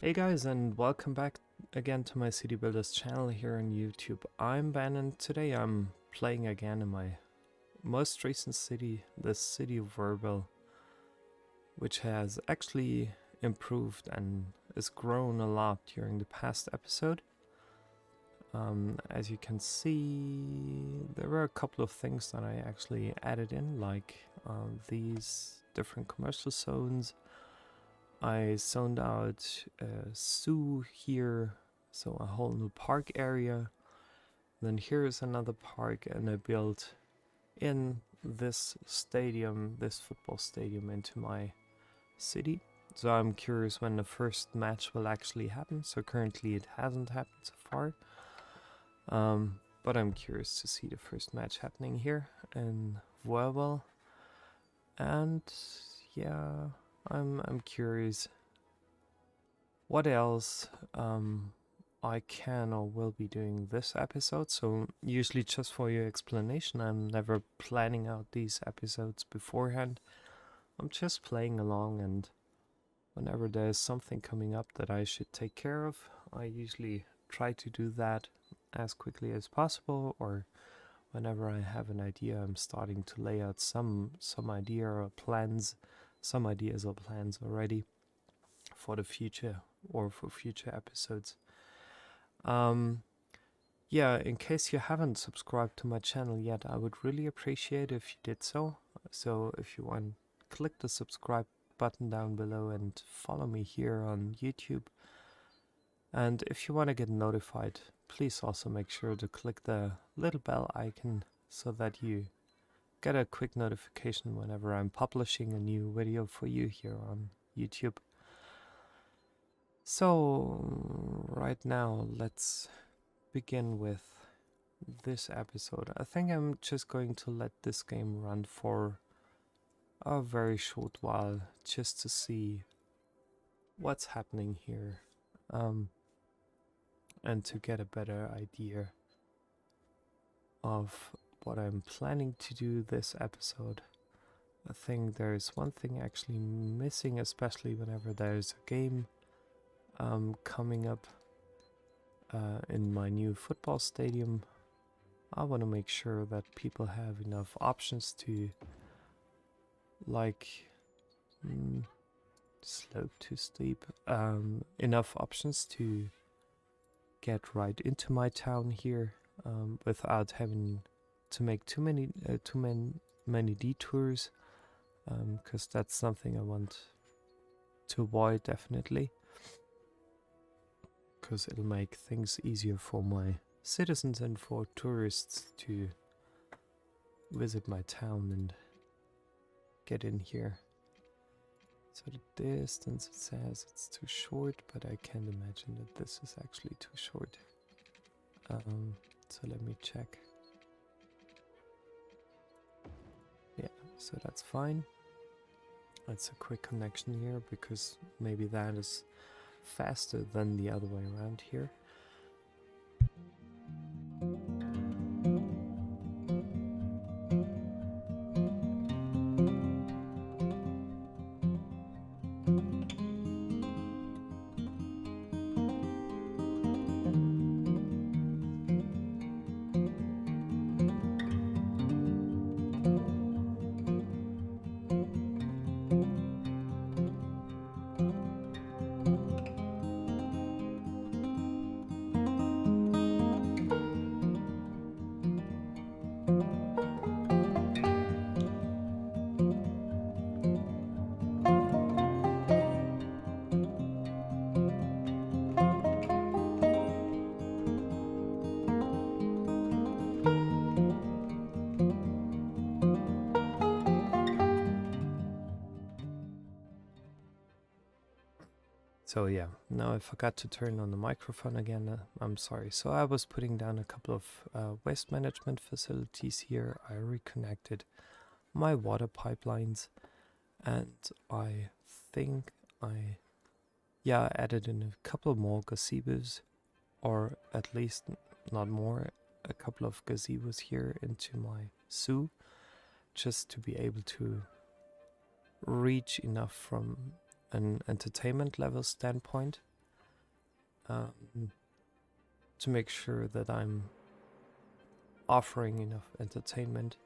Hey guys, and welcome back again to my City Builders channel here on YouTube. I'm Ben, and today I'm playing again in my most recent city, the city of Verville, which has actually improved and has grown a lot during the past episode. As you can see, there were a couple of things that I actually added in, like these different commercial zones. I zoned out a zoo here, so a whole new park area. Then here's another park, and I built in this stadium, this football stadium, into my city. So I'm curious when the first match will actually happen. So currently it hasn't happened so far. But I'm curious to see the first match happening here in Verville. And yeah, I'm curious what else I can or will be doing this episode. So usually, just for your explanation, I'm never planning out these episodes beforehand. I'm just playing along, and whenever there's something coming up that I should take care of, I usually try to do that as quickly as possible, or whenever I have an idea, I'm starting to lay out some idea or plans, some ideas or plans already for the future or for future episodes. Yeah, in case you haven't subscribed to my channel yet, I would really appreciate if you did so. So if you want, click the subscribe button down below and follow me here on YouTube. And if you want to get notified, please also make sure to click the little bell icon so that you get a quick notification whenever I'm publishing a new video for you here on YouTube. So right now, let's begin with this episode. I think I'm just going to let this game run for a very short while just to see what's happening here, and to get a better idea of what I'm planning to do this episode. I think there's one thing actually missing, especially whenever there's a game coming up in my new football stadium. I want to make sure that people have enough options to, like, slope too steep, enough options to get right into my town here without having to make too many detours, because that's something I want to avoid definitely, because it'll make things easier for my citizens and for tourists to visit my town and get in here. So the distance, it says it's too short, but I can't imagine that this is actually too short. So let me check. Yeah, so that's fine. That's a quick connection here, because maybe that is faster than the other way around here. So yeah, now I forgot to turn on the microphone again. I'm sorry. So I was putting down a couple of waste management facilities here. I reconnected my water pipelines, and I think I added in a couple more gazebos, or at least not more, a couple of gazebos here into my zoo, just to be able to reach enough from an entertainment level standpoint. to make sure that I'm offering enough entertainment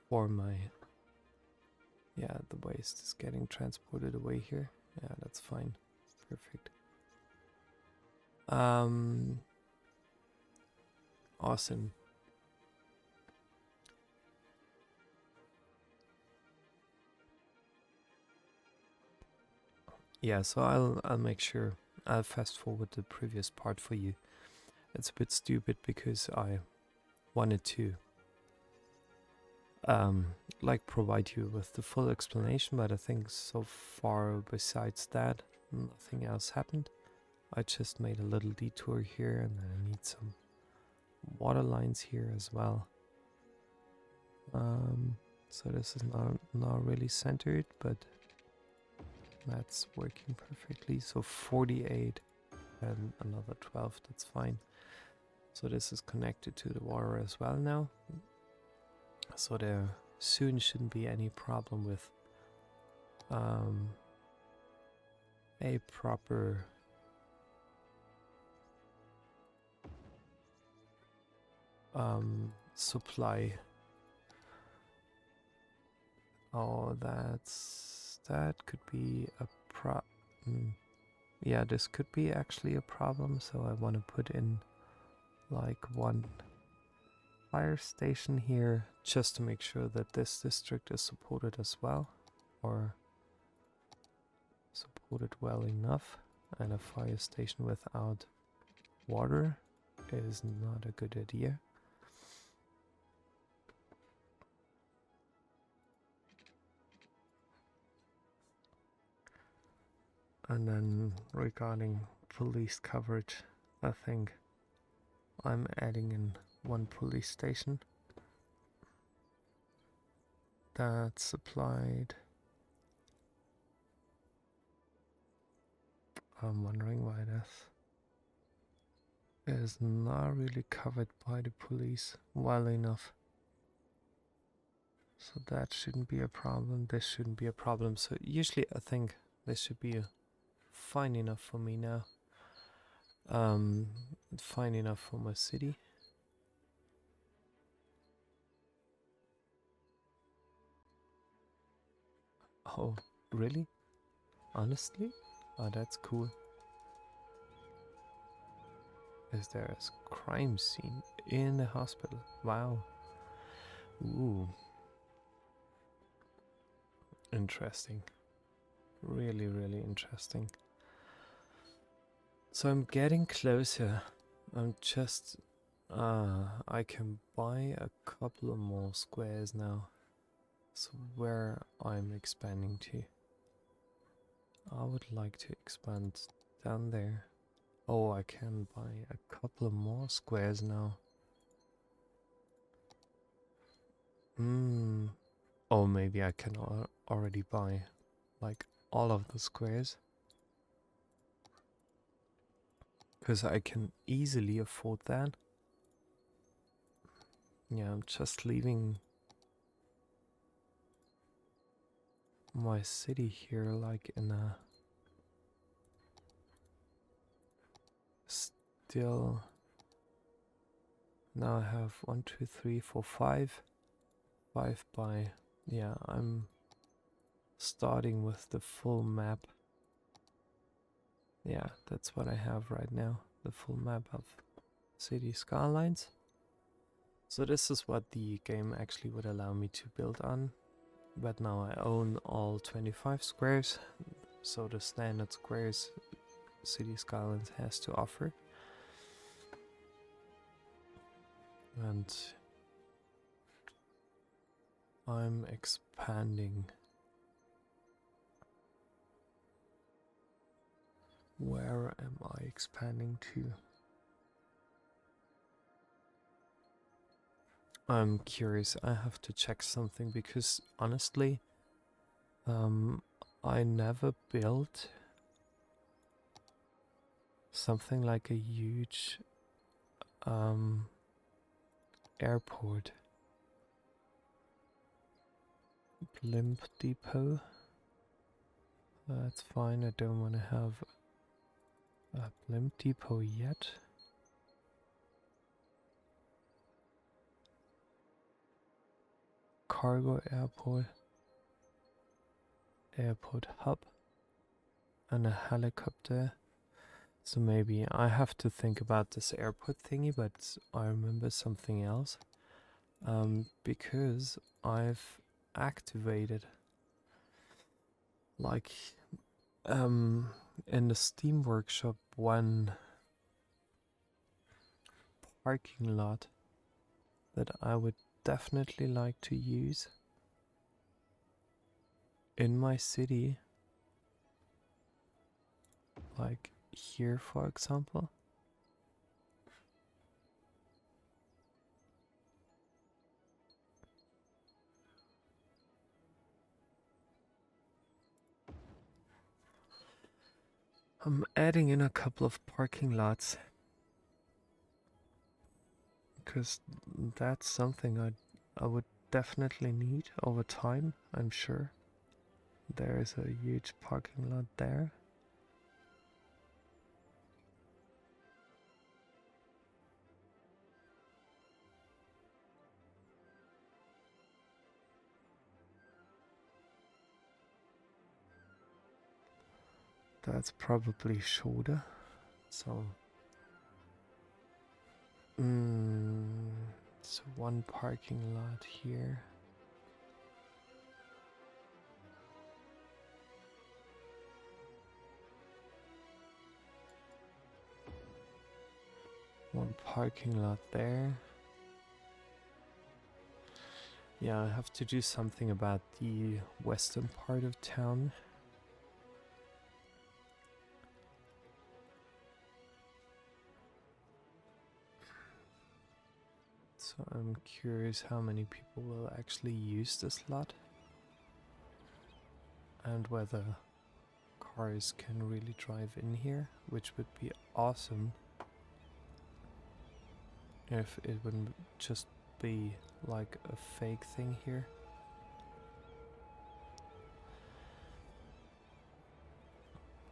for my... Yeah, the waste is getting transported away here. Yeah, that's fine. Perfect. Awesome. Yeah, so I'll make sure I'll fast forward the previous part for you. It's a bit stupid because I wanted to like provide you with the full explanation, but I think so far besides that nothing else happened. I just made a little detour here, and I need some water lines here as well. So this is not really centered, but that's working perfectly. So 48 and another 12, that's fine. So this is connected to the water as well now. So there soon shouldn't be any problem with a proper supply. Oh, that could be a yeah, this could be actually a problem, so I want to put in like one fire station here just to make sure that this district is supported as well, or supported well enough. And a fire station without water is not a good idea. And then regarding police coverage, I think I'm adding in one police station that's supplied. I'm wondering why this is not really covered by the police well enough. So that shouldn't be a problem. This shouldn't be a problem. So usually I think this should be fine enough for me now. Fine enough for my city. Oh, really? Honestly? Oh, that's cool. Is there a crime scene in the hospital? Wow. Ooh. Interesting. Really, really interesting. So I'm getting closer. I'm just... I can buy a couple of more squares now. So where I'm expanding to. I would like to expand down there. Oh, I can buy a couple of more squares now. Oh, maybe I can already buy like all of the squares. Because I can easily afford that. Yeah, I'm just leaving my city here like in a... Still... Now I have 1, 2, 3, 4, 5. 5 by... Yeah, I'm starting with the full map. Yeah, that's what I have right now. The full map of Cities Skylines. So this is what the game actually would allow me to build on. But now I own all 25 squares. So the standard squares Cities Skylines has to offer. And I'm expanding. Where am I expanding to? I'm curious. I have to check something because honestly, I never built something like a huge airport. Blimp depot. That's fine, I don't want to have a blimp depot yet. Cargo airport, airport hub, and a helicopter. So maybe I have to think about this airport thingy, but I remember something else. Because I've activated, like, in the Steam Workshop, one parking lot that I would definitely like to use in my city, like here for example. I'm adding in a couple of parking lots because that's something I would definitely need over time, I'm sure. There is a huge parking lot there. That's probably shorter, so so one parking lot here. One parking lot there. Yeah, I have to do something about the western part of town. So I'm curious how many people will actually use this lot and whether cars can really drive in here, which would be awesome if it wouldn't just be like a fake thing here.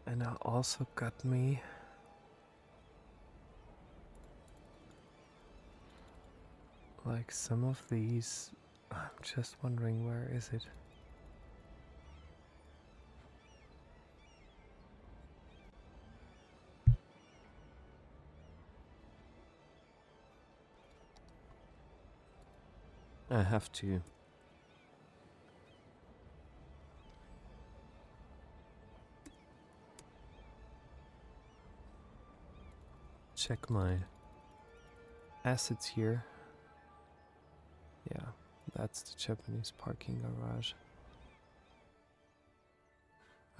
And it also got me like some of these. I'm just wondering, where is it? I have to check my assets here. Yeah, that's the Japanese parking garage.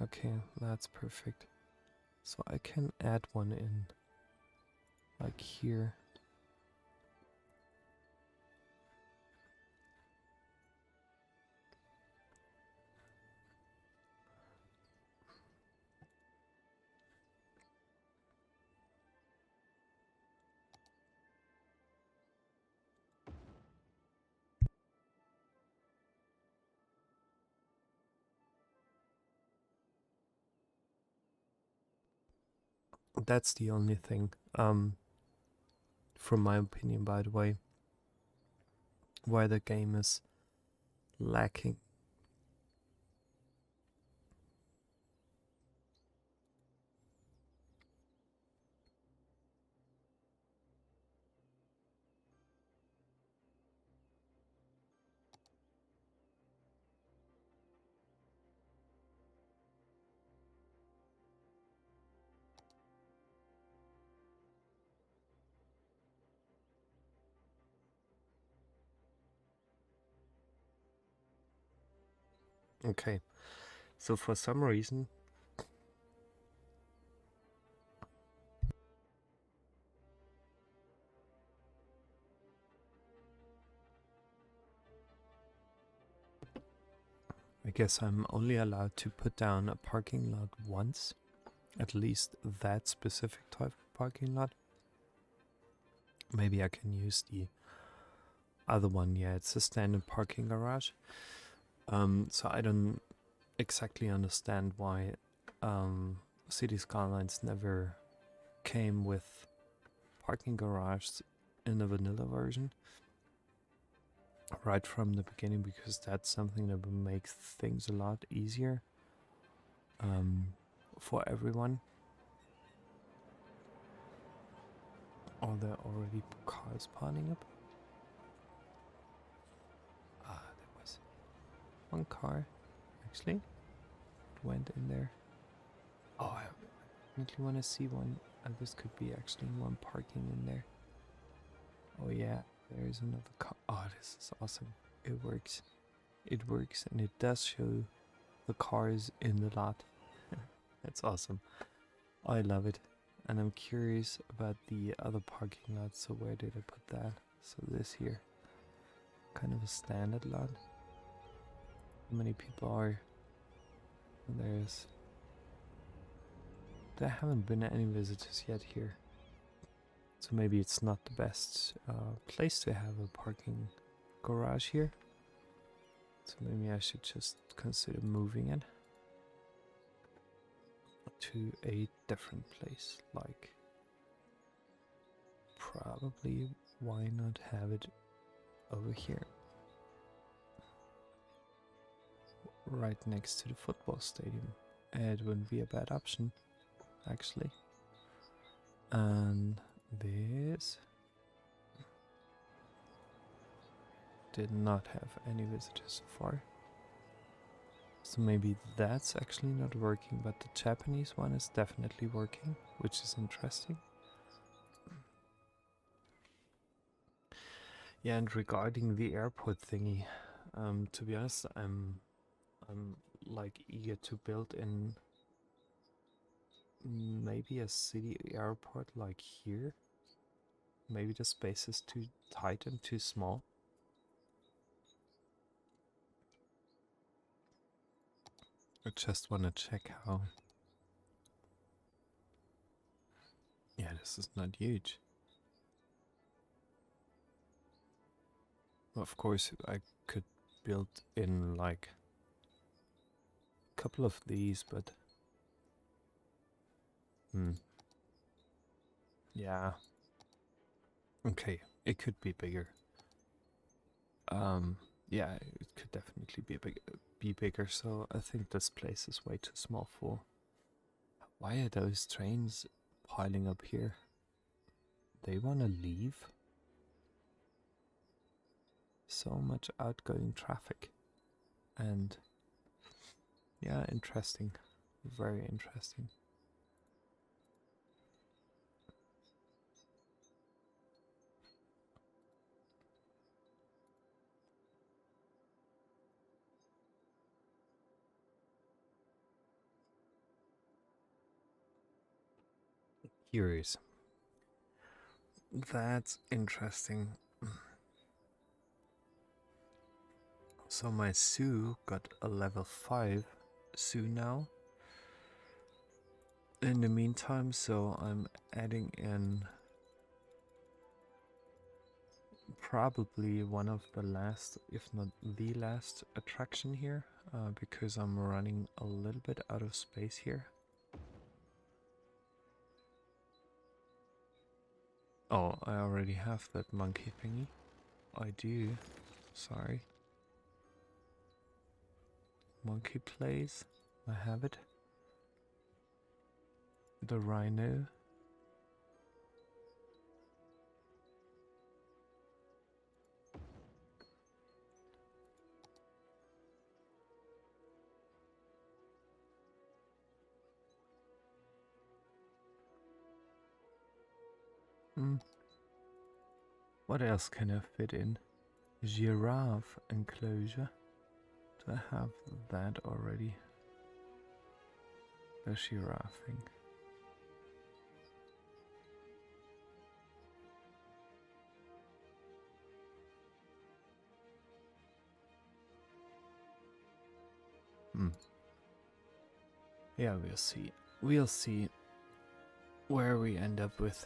Okay, that's perfect. So I can add one in, like here. That's the only thing, from my opinion, by the way, why the game is lacking. Okay, so for some reason, I guess I'm only allowed to put down a parking lot once, at least that specific type of parking lot. Maybe I can use the other one. Yeah, it's a standard parking garage. So I don't exactly understand why Cities Skylines never came with parking garages in the vanilla version right from the beginning, because that's something that would make things a lot easier for everyone. Are there already cars piling up? Ah, there was one car actually went in there. Oh, I really want to see one. This could be actually one parking in there. Oh yeah, there is another car. Oh, this is awesome. It works. It works, and it does show the cars in the lot. That's awesome. I love it. And I'm curious about the other parking lot. So where did I put that? So this here. Kind of a standard lot. How many people are? There haven't been any visitors yet here. So maybe it's not the best place to have a parking garage here. So maybe I should just consider moving it to a different place. Like, probably, why not have it over here? Right next to the football stadium. It wouldn't be a bad option, actually. And this did not have any visitors so far. So maybe that's actually not working, but the Japanese one is definitely working, which is interesting. Yeah, and regarding the airport thingy, to be honest, I'm like eager to build in maybe a city airport like here. Maybe the space is too tight and too small. I just want to check how. Yeah, this is not huge. Of course, I could build in like a couple of these, but yeah. Okay, it could be bigger. Yeah, it could definitely be bigger. So I think this place is way too small for. Why are those trains piling up here? They want to leave? So much outgoing traffic. And yeah, interesting. Very interesting. Curious. That's interesting. So my zoo got a level 5 zoo now. In the meantime, so I'm adding in probably one of the last, if not the last, attraction here, because I'm running a little bit out of space here. Oh, I already have that monkey thingy. I do. Sorry. Monkey plays. I have it. The rhino. What else can I fit in? Giraffe enclosure. Do I have that already? The giraffe thing. Yeah, we'll see. We'll see where we end up with.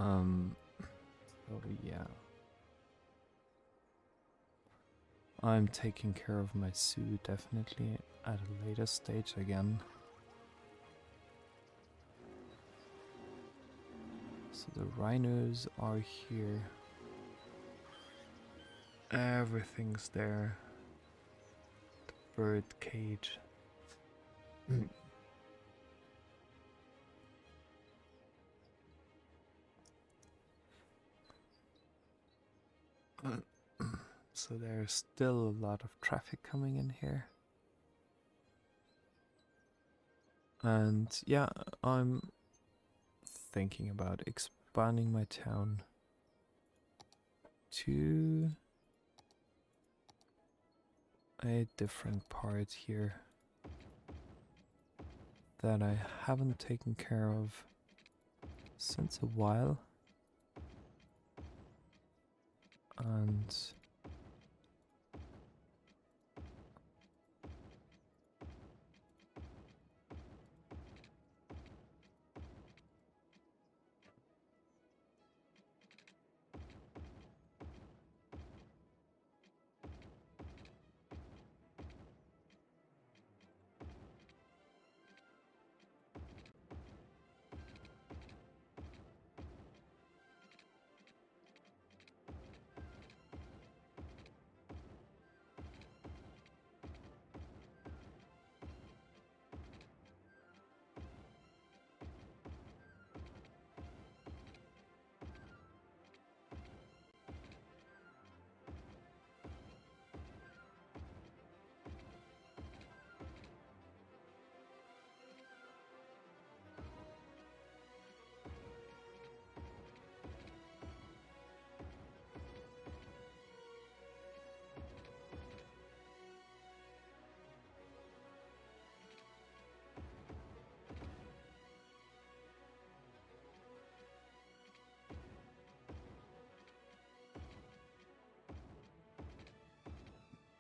Oh yeah. I'm taking care of my zoo definitely at a later stage again. So the rhinos are here. Everything's there. The bird cage. So there's still a lot of traffic coming in here. And yeah, I'm thinking about expanding my town to a different part here that I haven't taken care of since a while. And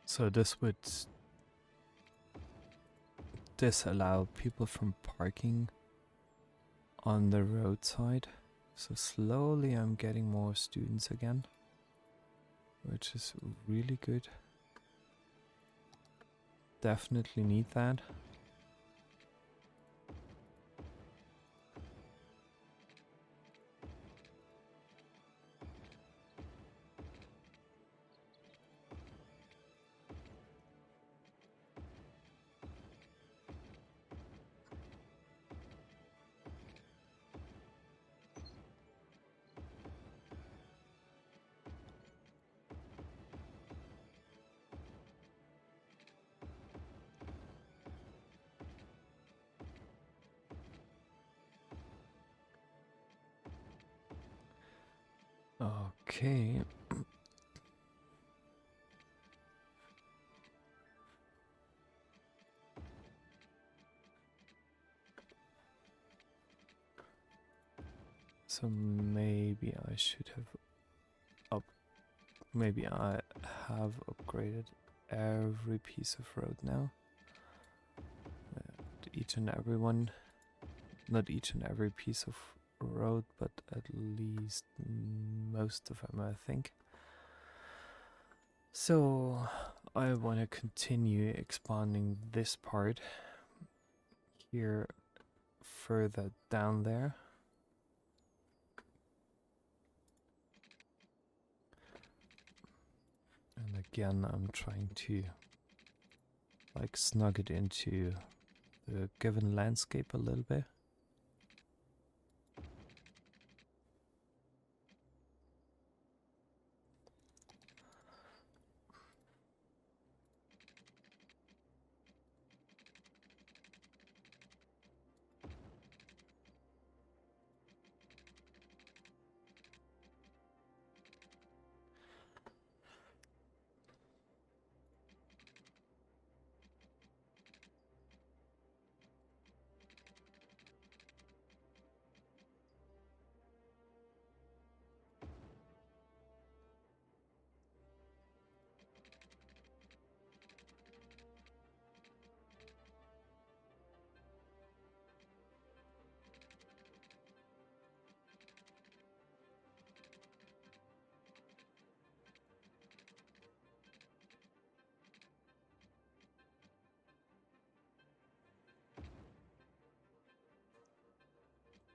so this would disallow people from parking on the roadside. So slowly I'm getting more students again, which is really good. Definitely need that. Okay. So maybe I should have maybe I have upgraded every piece of road now. Each and every one, not each and every piece of road, but at least most of them, I think. So I want to continue expanding this part here further down there. And again, I'm trying to like snug it into the given landscape a little bit.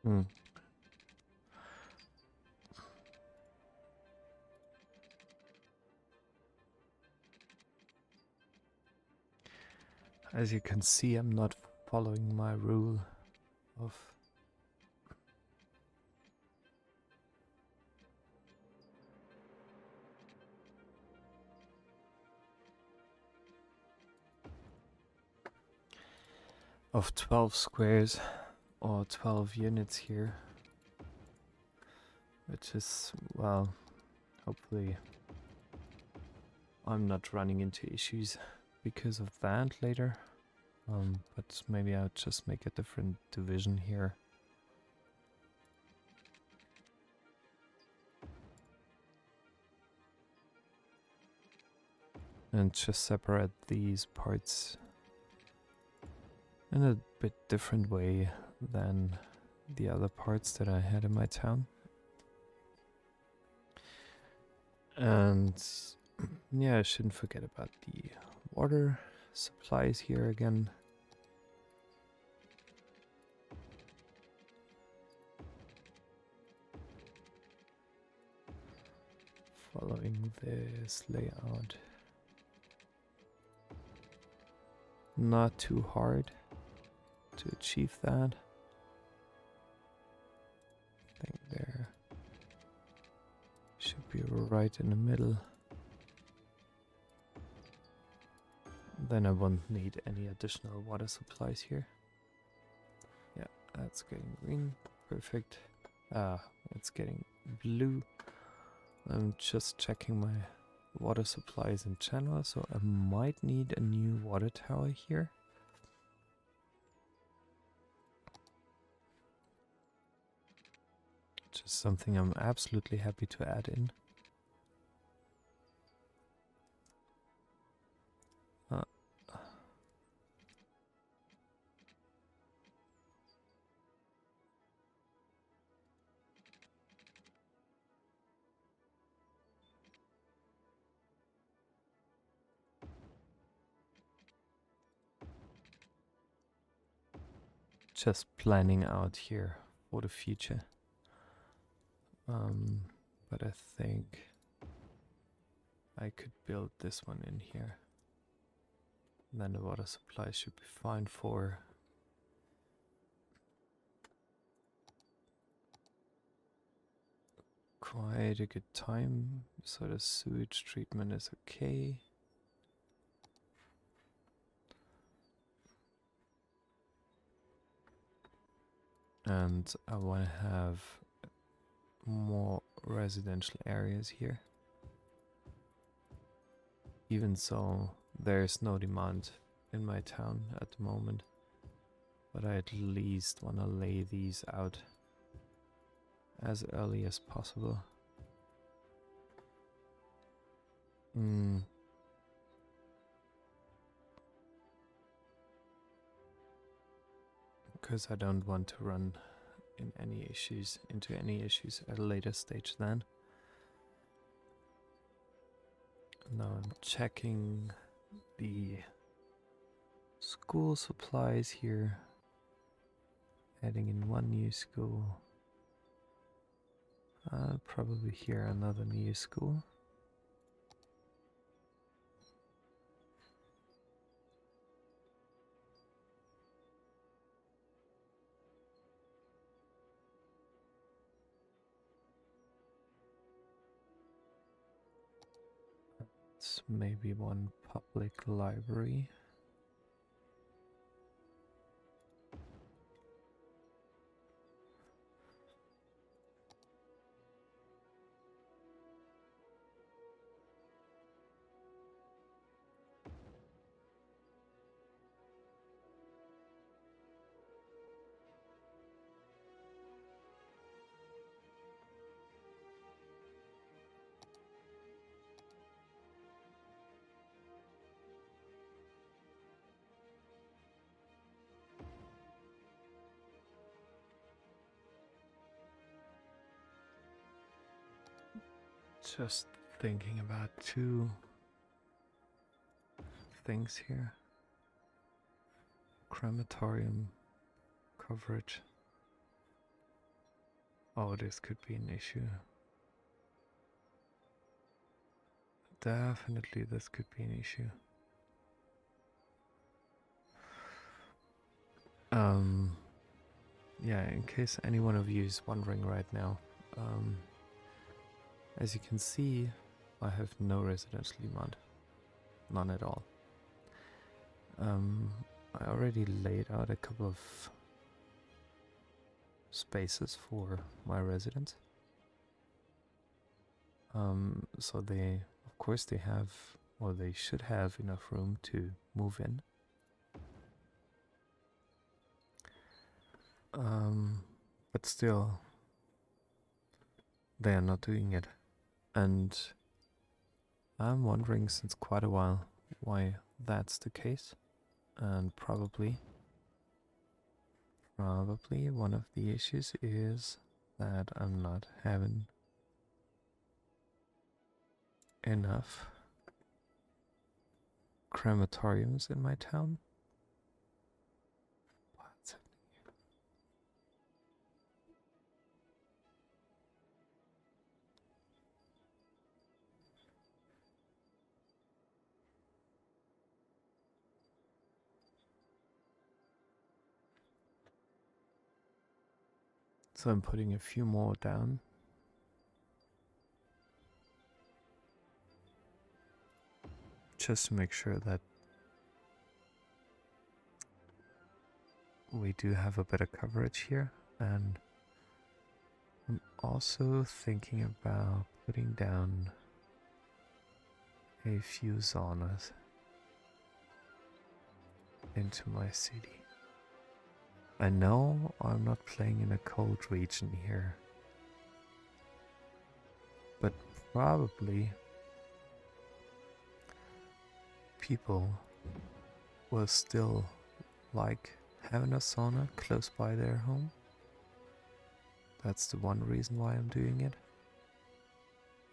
Hmm. As you can see, I'm not following my rule of 12 squares or 12 units here, which is, well, hopefully I'm not running into issues because of that later. But maybe I'll just make a different division here. And just separate these parts in a bit different way than the other parts that I had in my town. And yeah, I shouldn't forget about the water supplies here again. Following this layout. Not too hard to achieve that. I think there should be right in the middle. Then I won't need any additional water supplies here. Yeah, that's getting green. Perfect. It's getting blue. I'm just checking my water supplies in general, so I might need a new water tower here. Just something I'm absolutely happy to add in. Just planning out here for the future. But I think I could build this one in here. Then the water supply should be fine for quite a good time. So the sewage treatment is okay. And I want to have more residential areas here. Even so, there's no demand in my town at the moment. But I at least want to lay these out as early as possible. Because I don't want to run into any issues at a later stage then. Now I'm checking the school supplies here. Adding in one new school. Probably here another new school. It's maybe one public library. Just thinking about two things here. Crematorium coverage. Oh, this could be an issue. Definitely this could be an issue. Yeah, in case any one of you is wondering right now, as you can see, I have no residential demand. None at all. I already laid out a couple of spaces for my residents. So they, of course, they have, or they should have enough room to move in. But still, they are not doing it. And I'm wondering since quite a while why that's the case. And probably one of the issues is that I'm not having enough crematoriums in my town. What's happening here? So I'm putting a few more down. Just to make sure that we do have a better coverage here. And I'm also thinking about putting down a few saunas into my city. I know I'm not playing in a cold region here, but probably people will still like having a sauna close by their home. That's the one reason why I'm doing it.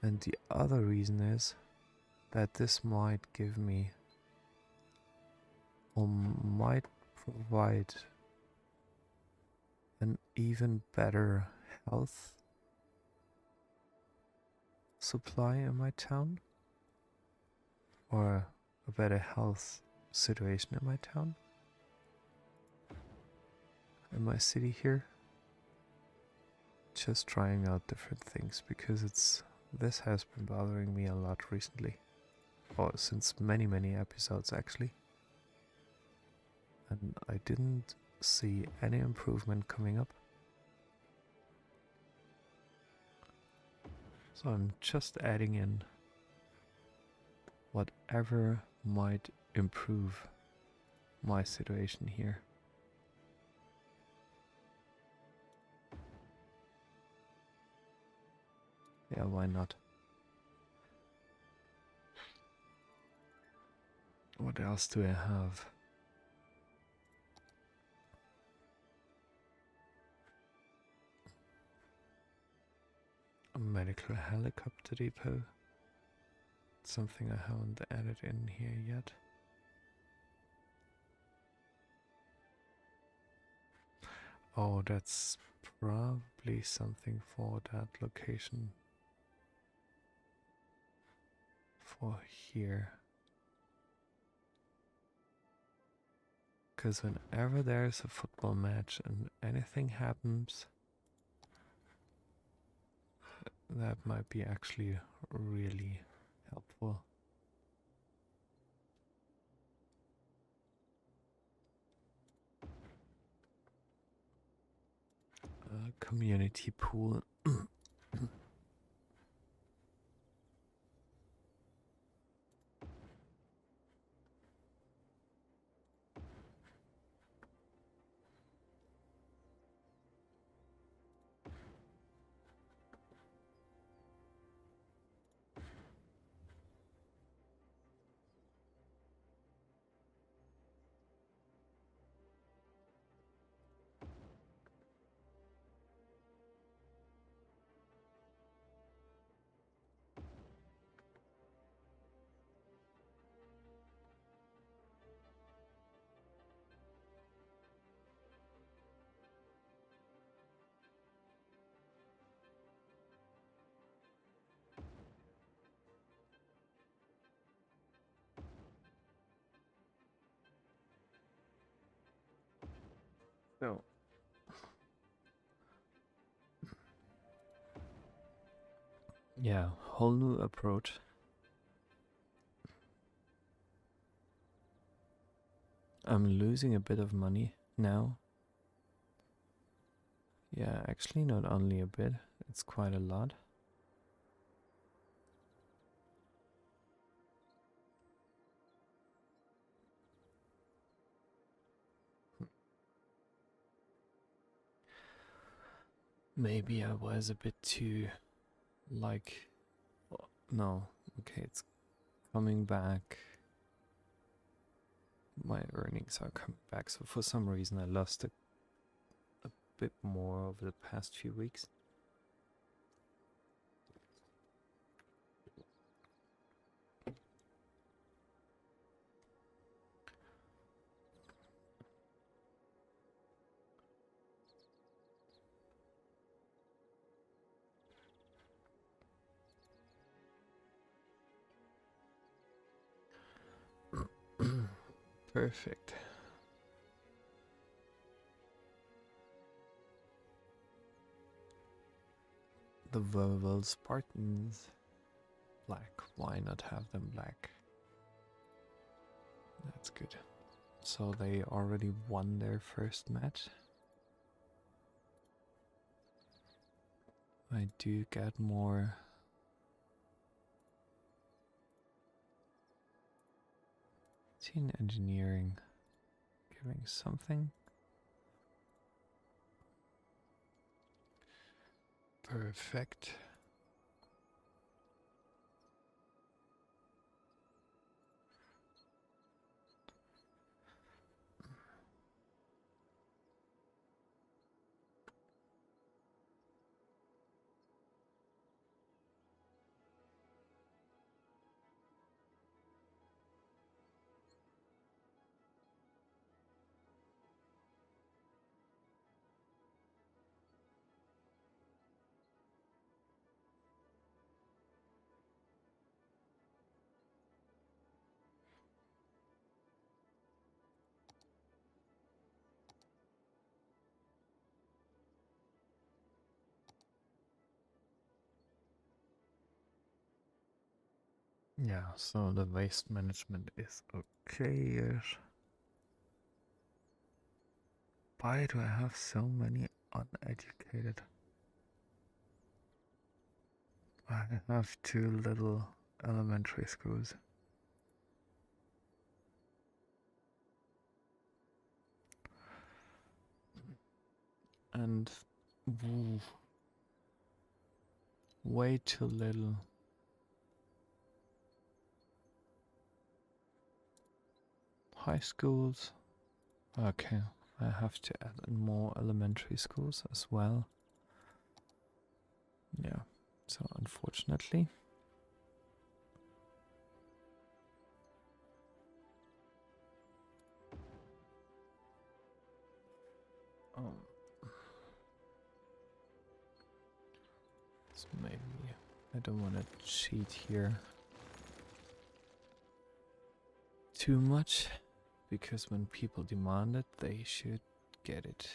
And the other reason is that this might give me, or might provide, an even better health supply in my town, or a better health situation in my town, in my city here. Just trying out different things because this has been bothering me a lot recently, or since many episodes actually, and I didn't see any improvement coming up. So I'm just adding in whatever might improve my situation here. Yeah, why not? What else do I have? A medical helicopter depot. Something I haven't added in here yet. Oh, that's probably something for that location. For here. Because whenever there's a football match and anything happens, that might be actually really helpful. Community pool. So, yeah, whole new approach. I'm losing a bit of money now. Yeah, actually not only a bit, it's quite a lot. Maybe I was a bit too, like, no, okay, it's coming back. My earnings are coming back, so for some reason I lost a bit more over the past few weeks. Perfect. The Verville Spartans. Black. Why not have them black? That's good. So they already won their first match. I do get more. Teen engineering. Giving something. Perfect. Yeah, so the waste management is okay-ish. Why do I have so many uneducated? I have too little elementary schools. And way too little. High schools. Okay, I have to add in more elementary schools as well. Yeah, so unfortunately. So maybe I don't want to cheat here too much, because when people demand it, they should get it.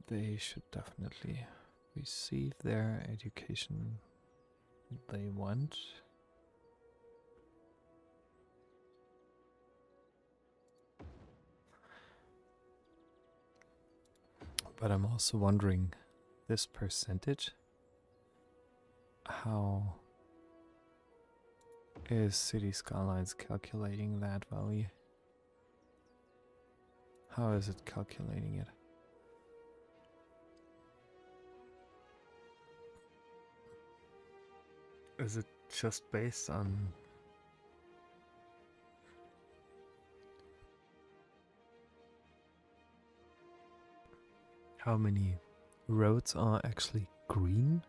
They should definitely receive their education they want. But I'm also wondering, this percentage, how is Cities Skylines calculating that value? How is it calculating it? Is it just based on how many roads are actually green?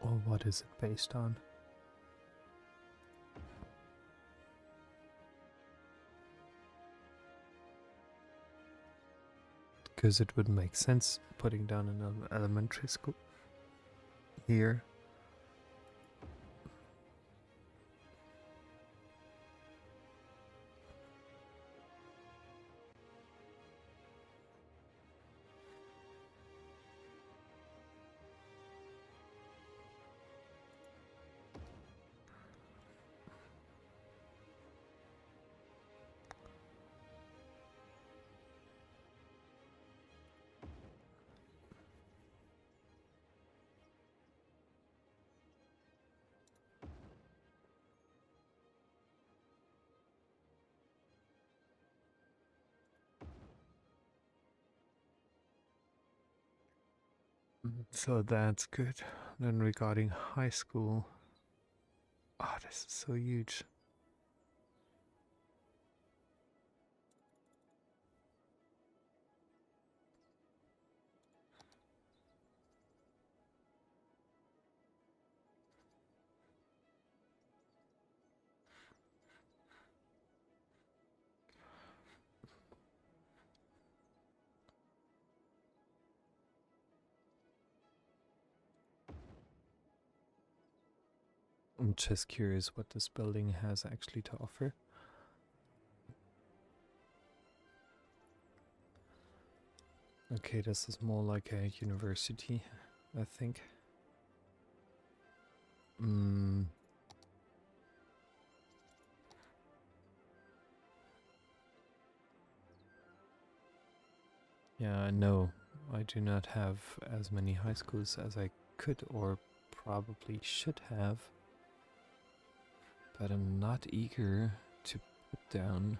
Or what is it based on? because it would make sense putting down an elementary school here. So that's good. Then regarding high school, oh, this is so huge. I'm just curious what this building has actually to offer. Okay, this is more like a university, I think. Yeah, no, I do not have as many high schools as I could or probably should have. But I'm not eager to put down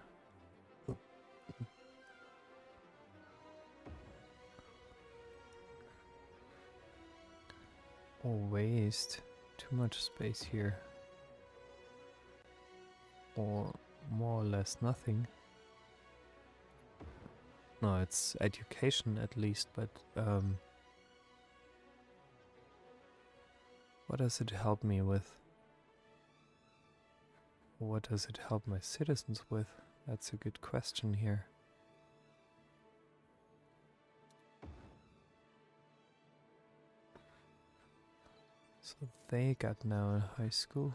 or waste too much space here. Or more or less nothing. No, it's education at least, but what does it help me with? What does it help my citizens with? That's a good question here. So they got now a high school.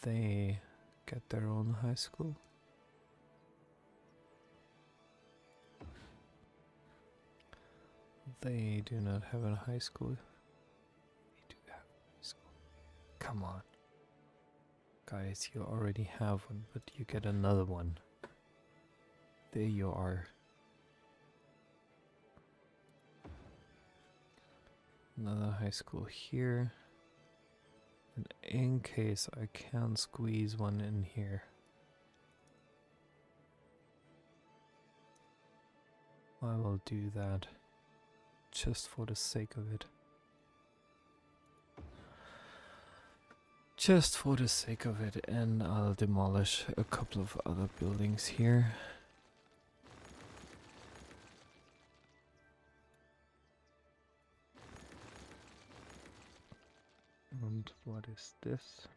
They get their own high school. They do not have a high school. We do have a high school. Come on. Guys, you already have one, but you get another one. There you are. Another high school here. And in case I can squeeze one in here, I will do that just for the sake of it. Just for the sake of it, and I'll demolish a couple of other buildings here. And what is this?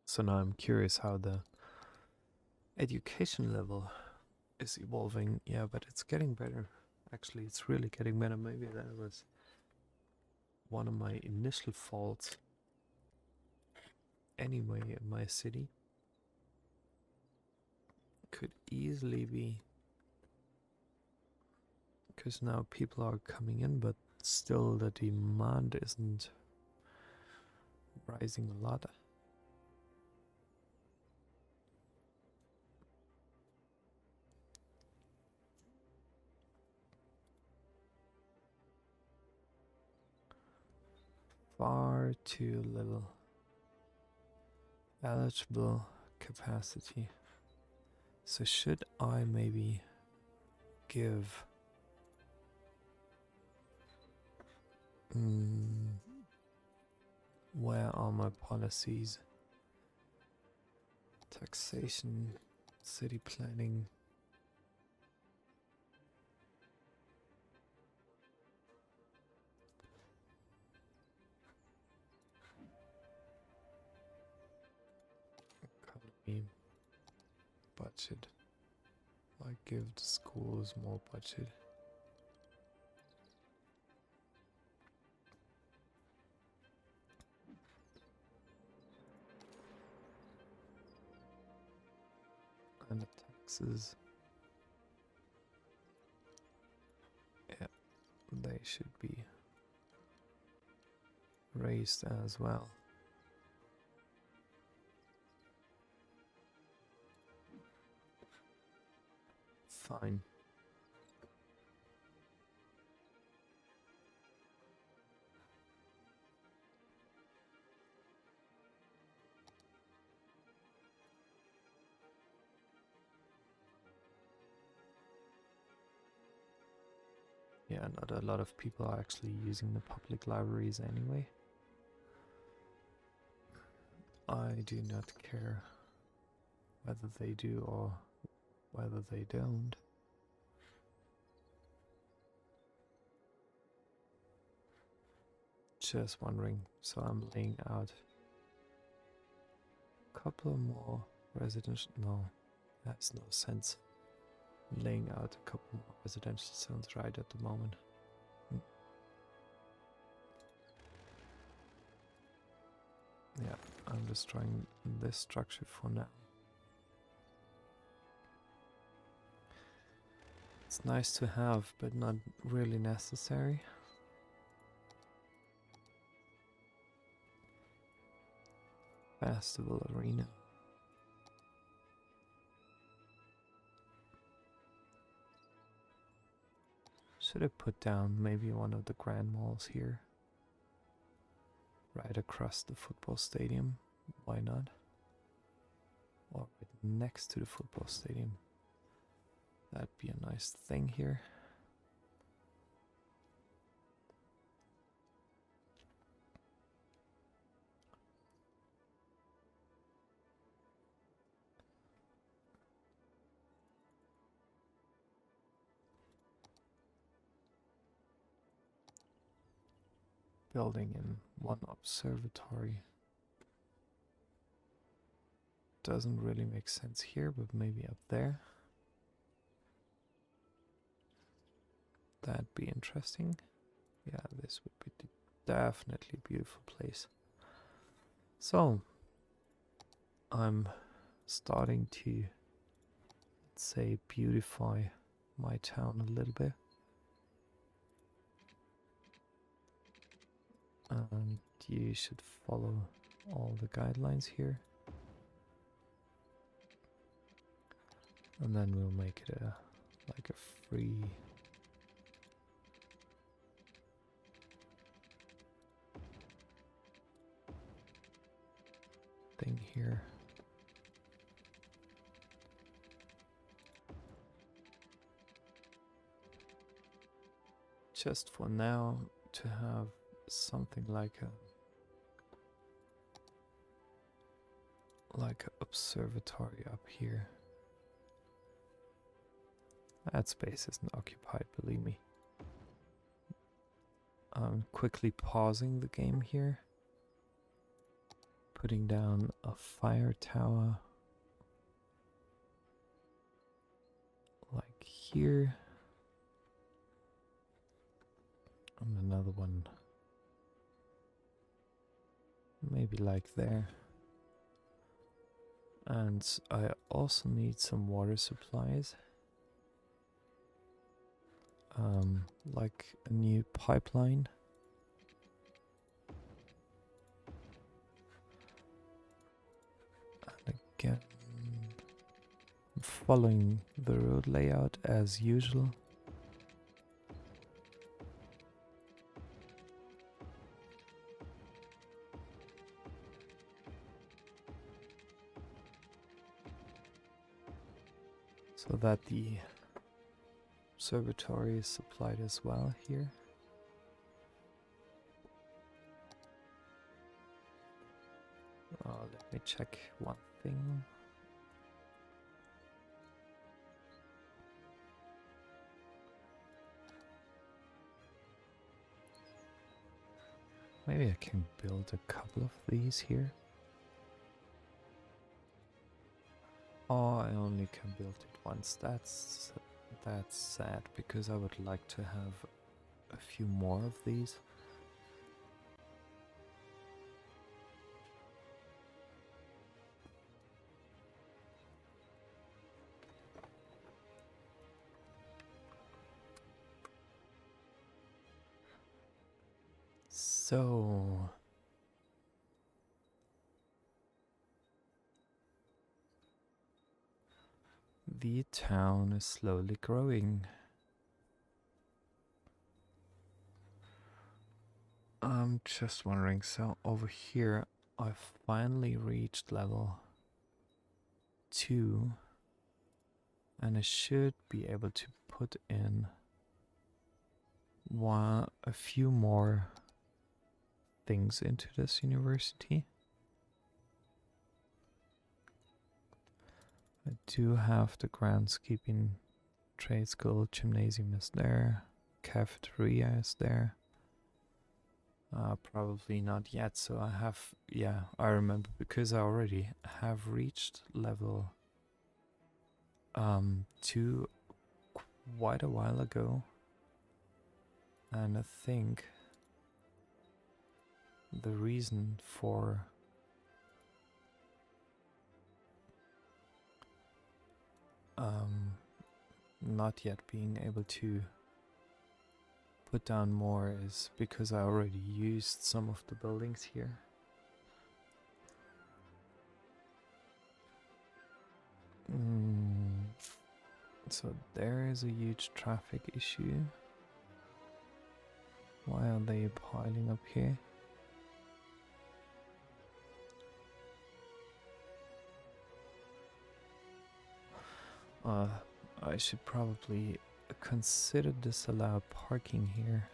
So now I'm curious how the education level is evolving. Yeah, but it's getting better. Actually, it's really getting better. Maybe that was one of my initial faults anyway in my city. Could easily be because now people are coming in, but still the demand isn't rising a lot. Far too little eligible capacity. So should I maybe give Mm, where are my policies? Taxation, city planning. Economy, budget. I give the schools more budget. And the taxes. Yeah, they should be raised as well. Fine. Yeah, not a lot of people are actually using the public libraries anyway. I do not care whether they do or whether they don't. Just wondering, so I'm laying out a couple more residential. No, that's no sense. Laying out a couple more residential zones right at the moment. Yeah, I'm destroying this structure for now. It's nice to have, but not really necessary. Festival arena. Should I put down maybe one of the grand malls here? Right across the football stadium. Why not? Or right next to the football stadium. That'd be a nice thing here. Building in one observatory. Doesn't really make sense here, but maybe up there. That'd be interesting. Yeah, this would be definitely a beautiful place. So, I'm starting to, let's say, beautify my town a little bit. And you should follow all the guidelines here. And then we'll make it like a free thing here. Just for now to have something like a observatory up here. That space isn't occupied, believe me. I'm quickly pausing the game here. Putting down a fire tower. Like here. And another one. Maybe like there. And I also need some water supplies. Like a new pipeline. And again, I'm following the road layout as usual. So that the observatory is supplied as well here. Let me check one thing. Maybe I can build a couple of these here. Oh, I only can build it once. That's sad, because I would like to have a few more of these. So the town is slowly growing. I'm just wondering, so over here I've finally reached level 2 and I should be able to put in a few more things into this university. I do have the groundskeeping trade school, gymnasium is there, cafeteria is there. Probably not yet, so I have, yeah, I remember, because I already have reached level 2 quite a while ago. And I think the reason for not yet being able to put down more is because I already used some of the buildings here. So there is a huge traffic issue. Why are they piling up here? I should probably consider disallowed parking here.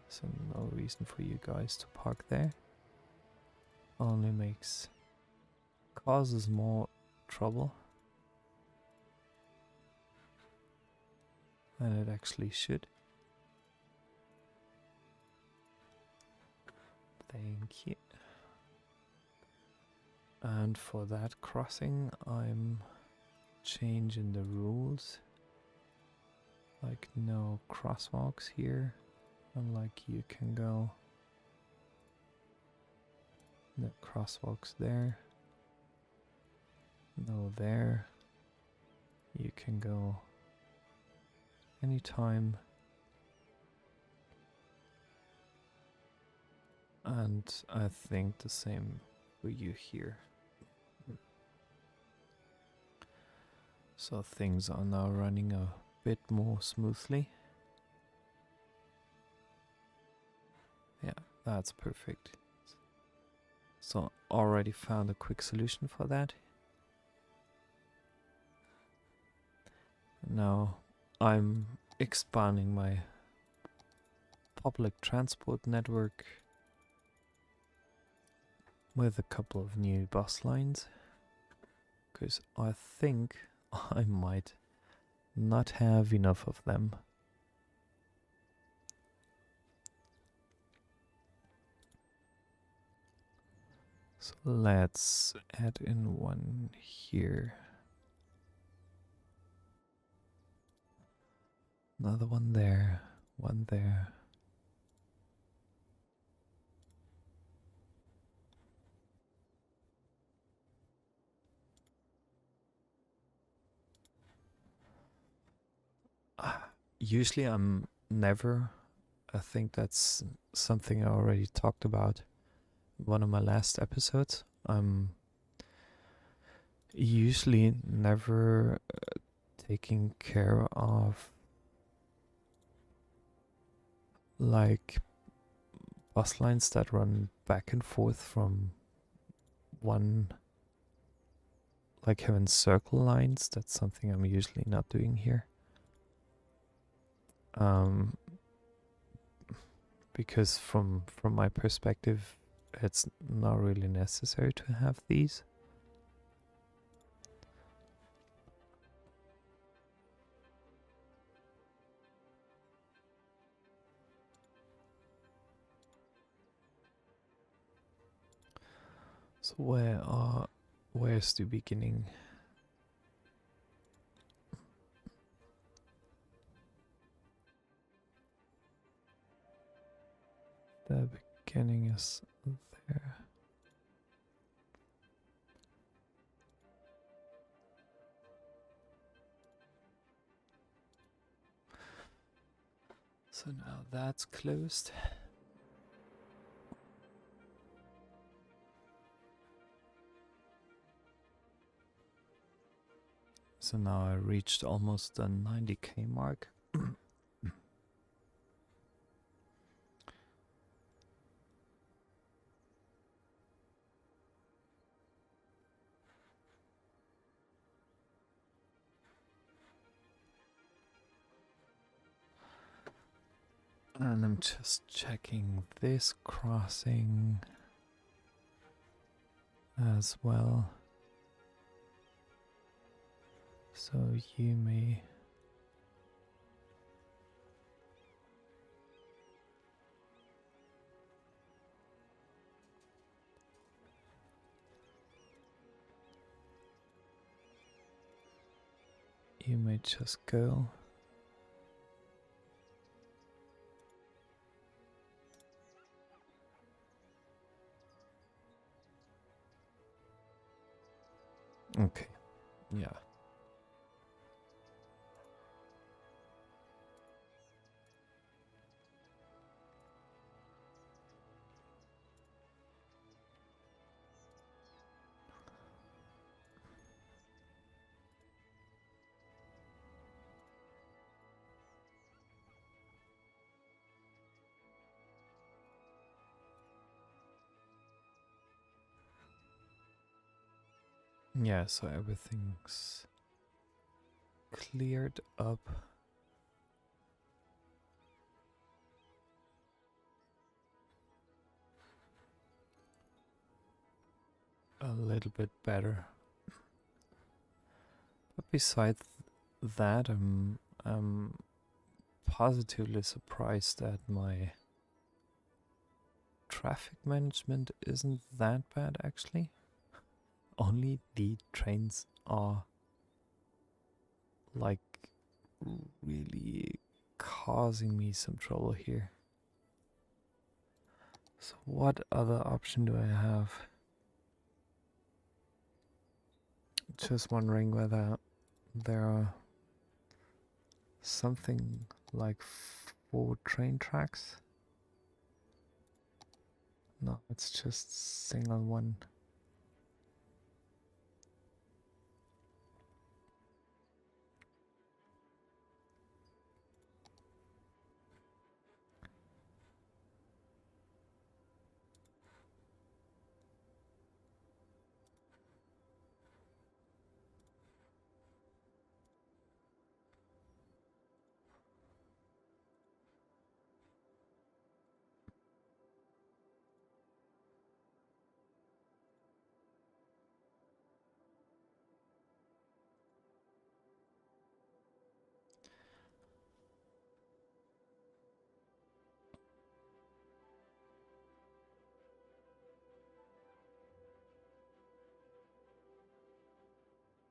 So no reason for you guys to park there. Only causes more trouble than it actually should. Thank you. And for that crossing, I'm changing the rules. Like no crosswalks here, unlike you can go. No crosswalks there. No there. You can go anytime. And I think the same for you here. So things are now running a bit more smoothly. Yeah, that's perfect. So already found a quick solution for that. Now I'm expanding my public transport network with a couple of new bus lines, because I think I might not have enough of them. So let's add in one here. Another one there, one there. Usually I'm never, I think that's something I already talked about in one of my last episodes. I'm usually never taking care of like bus lines that run back and forth from one, like having circle lines. That's something I'm usually not doing here. because from my perspective, it's not really necessary to have these. So where's the beginning? The beginning is there. So now that's closed. So now I reached almost the 90k mark. And I'm just checking this crossing as well. So you may just go. Okay, yeah. Yeah, so everything's cleared up. A little bit better. But besides that, I'm positively surprised that my traffic management isn't that bad actually. Only the trains are like really causing me some trouble here. So what other option do I have? Just wondering whether there are something like 4 train tracks. No, it's just single one.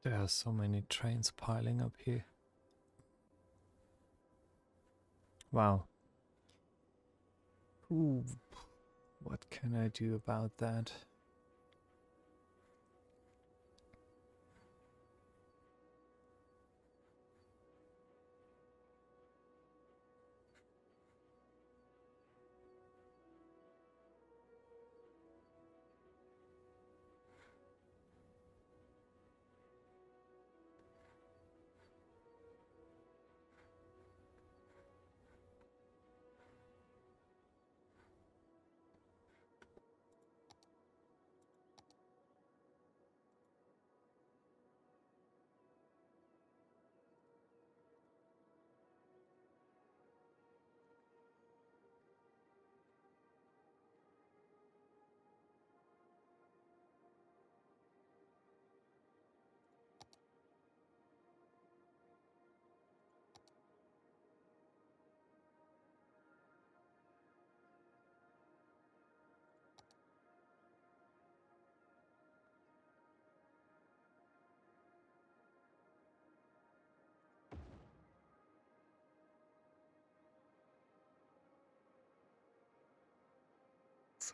There are so many trains piling up here. Wow. Ooh, what can I do about that?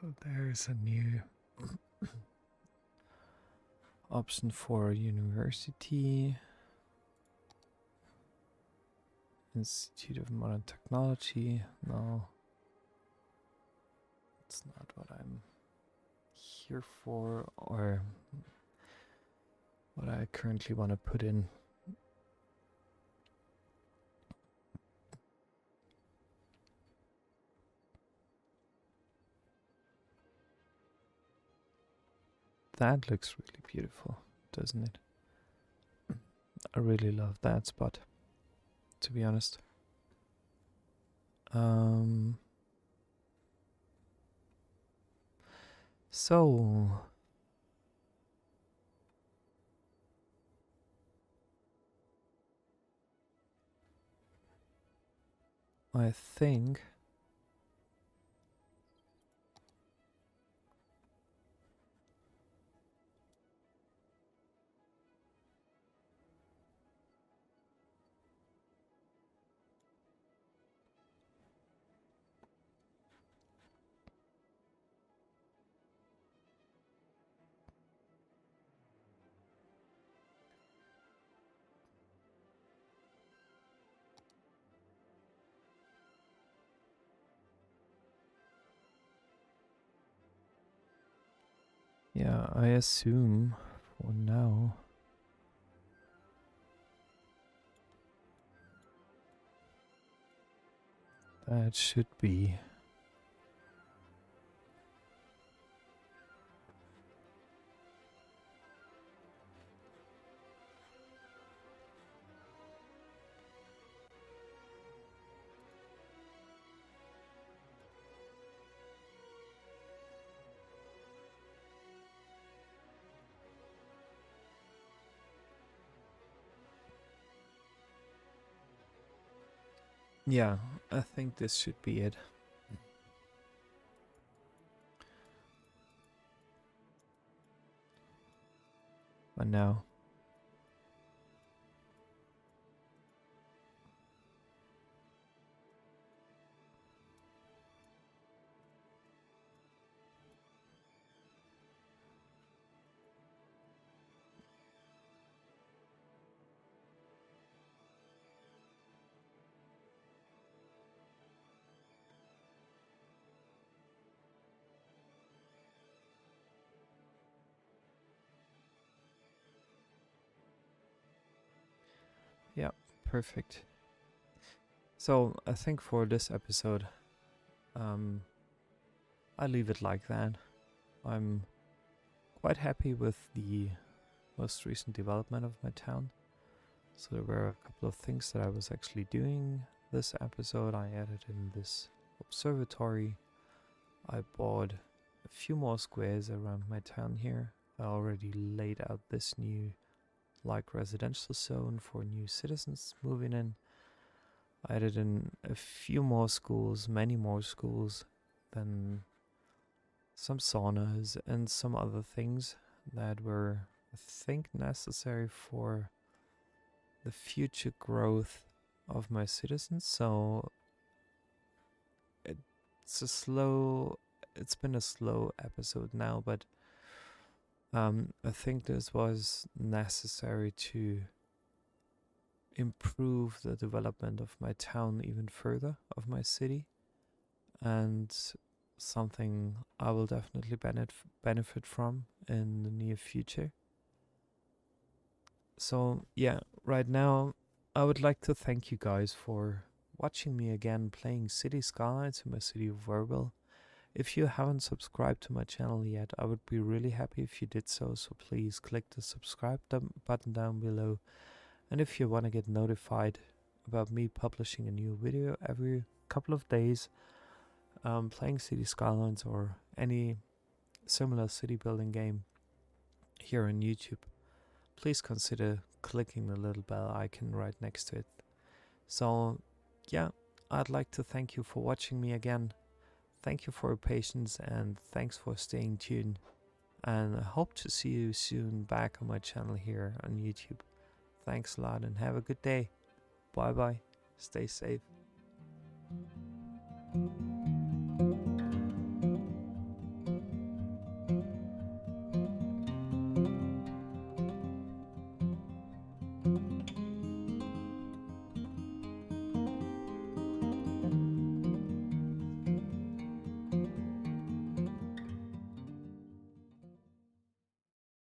So there's a new option for university. Institute of Modern Technology. No, it's not what I'm here for, or what I currently want to put in. That looks really beautiful, doesn't it? I really love that spot, to be honest. So I think yeah, I assume for now that should be yeah, I think this should be it. But now yeah, perfect. So I think for this episode, I leave it like that. I'm quite happy with the most recent development of my town. So there were a couple of things that I was actually doing this episode. I added in this observatory. I bought a few more squares around my town here. I already laid out this new residential zone for new citizens moving in. I added in a few more schools, many more schools, then some saunas and some other things that were, I think, necessary for the future growth of my citizens. So it's been a slow episode now, but I think this was necessary to improve the development of my town even further, of my city, and something I will definitely benefit from in the near future. So yeah, right now I would like to thank you guys for watching me again playing Cities Skylines in my city of Verville. If you haven't subscribed to my channel yet, I would be really happy if you did so, so please click the subscribe button down below. And if you want to get notified about me publishing a new video every couple of days, playing City Skylines or any similar city building game here on YouTube, please consider clicking the little bell icon right next to it. So yeah, I'd like to thank you for watching me again. Thank you for your patience and thanks for staying tuned. And I hope to see you soon back on my channel here on YouTube. Thanks a lot and have a good day. Bye bye. Stay safe.